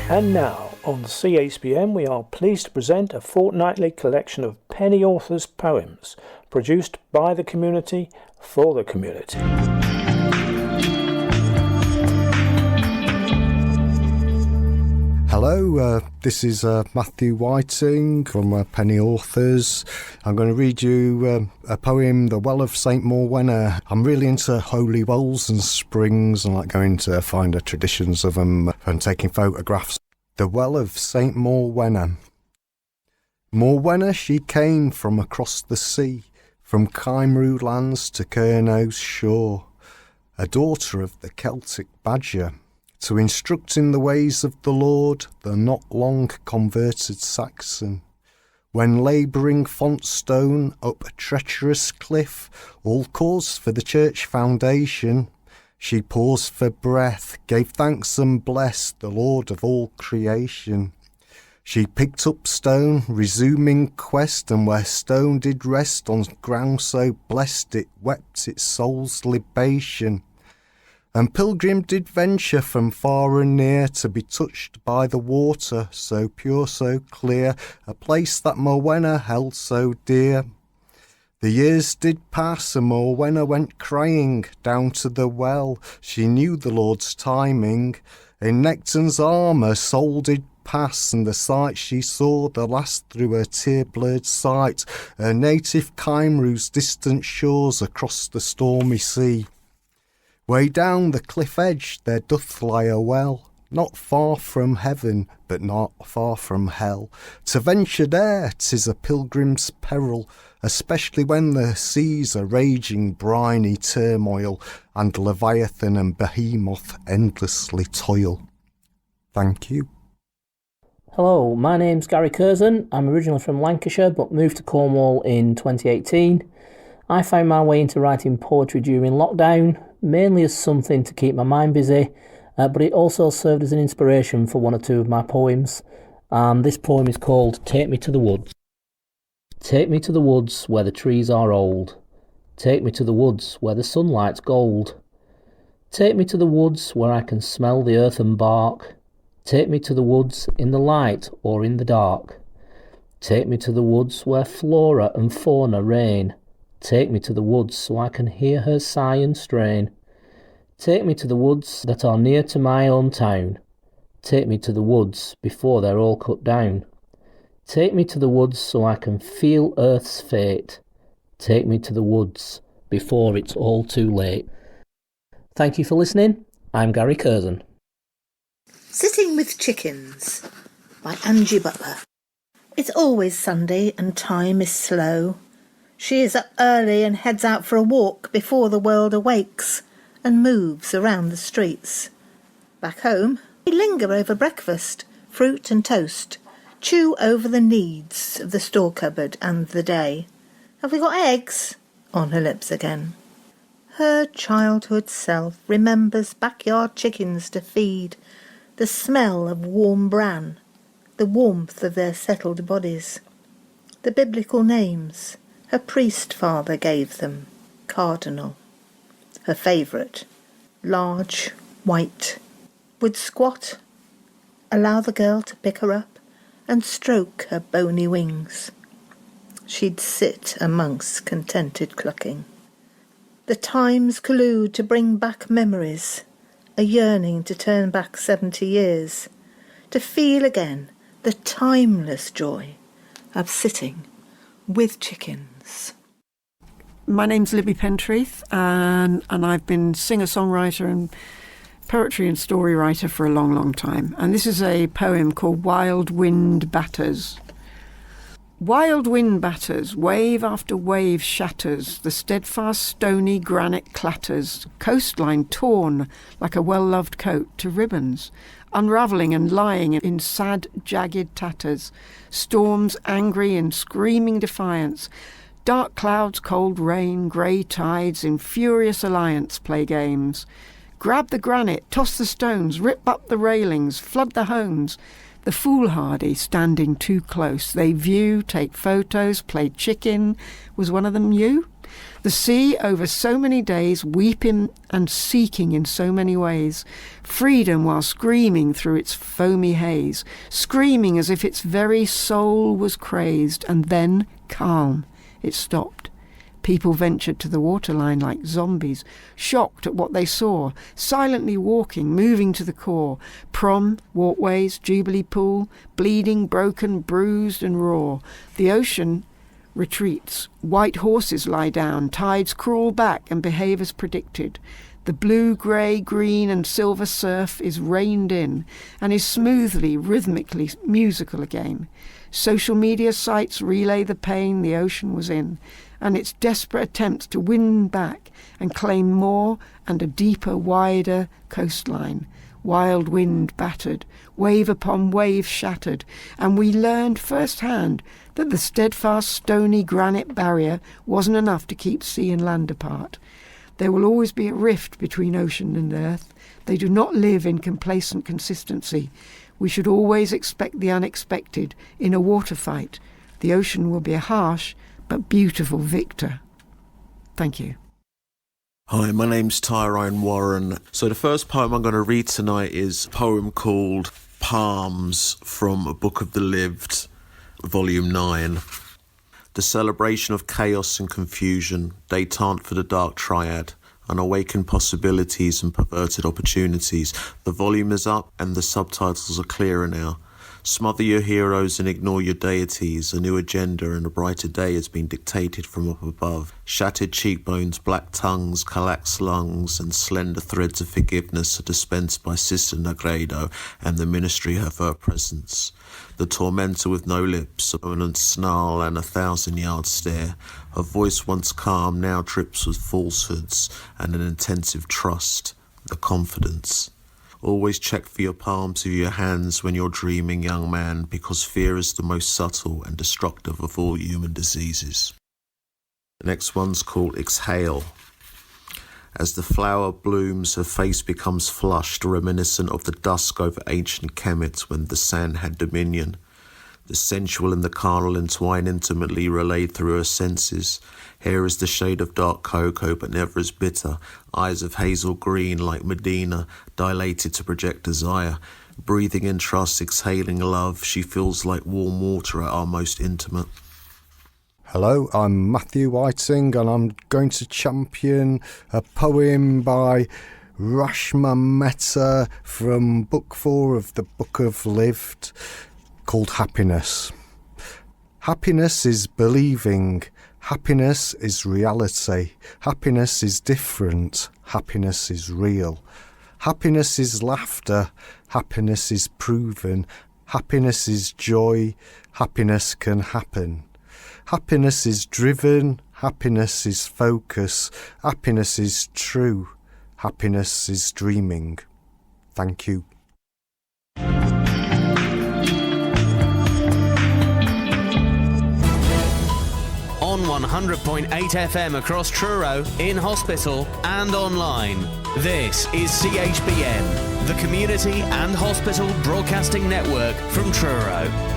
And now, on CHBN, we are pleased to present a fortnightly collection of penny authors' poems, produced by the community, for the community. Hello, this is Matthew Whiting from Penny Authors. I'm going to read you a poem, The Well of St. Morwenna. I'm really into holy wells and springs and like going to find the traditions of them and taking photographs. The Well of St. Morwenna. Morwenna she came from across the sea, from Cymru lands to Cerno's shore, a daughter of the Celtic badger, to instruct in the ways of the Lord, the not long converted Saxon. When labouring Fontstone up a treacherous cliff, all cause for the church foundation, she paused for breath, gave thanks and blessed the Lord of all creation. She picked up stone, resuming quest, and where stone did rest on ground so blessed it wept its soul's libation. And pilgrim did venture from far and near to be touched by the water, so pure, so clear, a place that Morwenna held so dear. The years did pass and Morwenna went crying down to the well. She knew the Lord's timing. In Nectan's arm her soul did pass, and the sight she saw, the last through her tear-blurred sight, her native Cymru's distant shores across the stormy sea. Way down the cliff edge there doth lie a well, not far from heaven, but not far from hell. To venture there 'tis a pilgrim's peril, especially when the seas are raging briny turmoil, and Leviathan and Behemoth endlessly toil. Thank you. Hello, my name's Gary Curzon. I'm originally from Lancashire but moved to Cornwall in 2018. I found my way into writing poetry during lockdown, mainly as something to keep my mind busy, but it also served as an inspiration for one or two of my poems. This poem is called Take Me to the Woods. Take me to the woods where the trees are old. Take me to the woods where the sunlight's gold. Take me to the woods where I can smell the earth and bark. Take me to the woods in the light or in the dark. Take me to the woods where flora and fauna reign. Take me to the woods so I can hear her sigh and strain. Take me to the woods that are near to my own town. Take me to the woods before they're all cut down. Take me to the woods so I can feel earth's fate. Take me to the woods before it's all too late. Thank you for listening. I'm Gary Curzon. Sitting with Chickens by Angie Butler. It's always Sunday and time is slow. She is up early and heads out for a walk before the world awakes and moves around the streets. Back home, we linger over breakfast, fruit and toast, chew over the needs of the store cupboard and the day. Have we got eggs? On her lips again. Her childhood self remembers backyard chickens to feed, the smell of warm bran, the warmth of their settled bodies, the biblical names her priest father gave them, Cardinal. Her favourite, large, white, would squat, allow the girl to pick her up and stroke her bony wings. She'd sit amongst contented clucking. The times collude to bring back memories, a yearning to turn back 70 years, to feel again the timeless joy of sitting with chickens. My name's Libby Pentreath, and I've been singer-songwriter and poetry and story writer for a long, long time. And this is a poem called Wild Wind Batters. Wild wind batters, wave after wave shatters, the steadfast stony granite clatters, coastline torn like a well-loved coat to ribbons, unravelling and lying in sad, jagged tatters, storms angry and screaming defiance, dark clouds, cold rain, grey tides in furious alliance play games. Grab the granite, toss the stones, rip up the railings, flood the homes. The foolhardy standing too close, they view, take photos, play chicken. Was one of them you? The sea over so many days, weeping and seeking in so many ways. Freedom while screaming through its foamy haze, screaming as if its very soul was crazed, and then calm. It stopped. People ventured to the waterline like zombies, shocked at what they saw, silently walking, moving to the core. Prom, walkways, Jubilee Pool, bleeding, broken, bruised and raw. The ocean retreats. White horses lie down, tides crawl back and behave as predicted. The blue, grey, green and silver surf is reined in and is smoothly, rhythmically musical again. Social media sites relay the pain the ocean was in, and its desperate attempts to win back and claim more and a deeper, wider coastline. Wild wind battered, wave upon wave shattered, and we learned firsthand that the steadfast stony granite barrier wasn't enough to keep sea and land apart. There will always be a rift between ocean and earth. They do not live in complacent consistency. We should always expect the unexpected in a water fight. The ocean will be a harsh but beautiful victor. Thank you. Hi, my name's Tyrone Warren. So the first poem I'm going to read tonight is a poem called Palms from A Book of the Lived, Volume 9. The celebration of chaos and confusion, détente for the dark triad, unawakened possibilities and perverted opportunities. The volume is up and the subtitles are clearer now. Smother your heroes and ignore your deities. A new agenda and a brighter day has been dictated from up above. Shattered cheekbones, black tongues, collapsed lungs, and slender threads of forgiveness are dispensed by Sister Negredo and the ministry of her presence. The tormentor with no lips, a permanent snarl and a 1,000-yard stare. Her voice once calm now drips with falsehoods and an intensive trust, the confidence. Always check for your palms of your hands when you're dreaming, young man, because fear is the most subtle and destructive of all human diseases. The next one's called Exhale. As the flower blooms, her face becomes flushed, reminiscent of the dusk over ancient Kemet when the sand had dominion. The sensual and the carnal entwine intimately relayed through her senses. Hair is the shade of dark cocoa, but never as bitter. Eyes of hazel green like Medina, dilated to project desire. Breathing in trust, exhaling love, she feels like warm water at our most intimate. Hello, I'm Matthew Whiting and I'm going to champion a poem by Rashma Mehta from Book 4 of the Book of Lived, called Happiness. Happiness is believing. Happiness is reality. Happiness is different. Happiness is real. Happiness is laughter. Happiness is proven. Happiness is joy. Happiness can happen. Happiness is driven. Happiness is focus. Happiness is true. Happiness is dreaming. Thank you. On 100.8 FM across Truro, in hospital and online. This is CHBN, the Community and Hospital Broadcasting Network from Truro.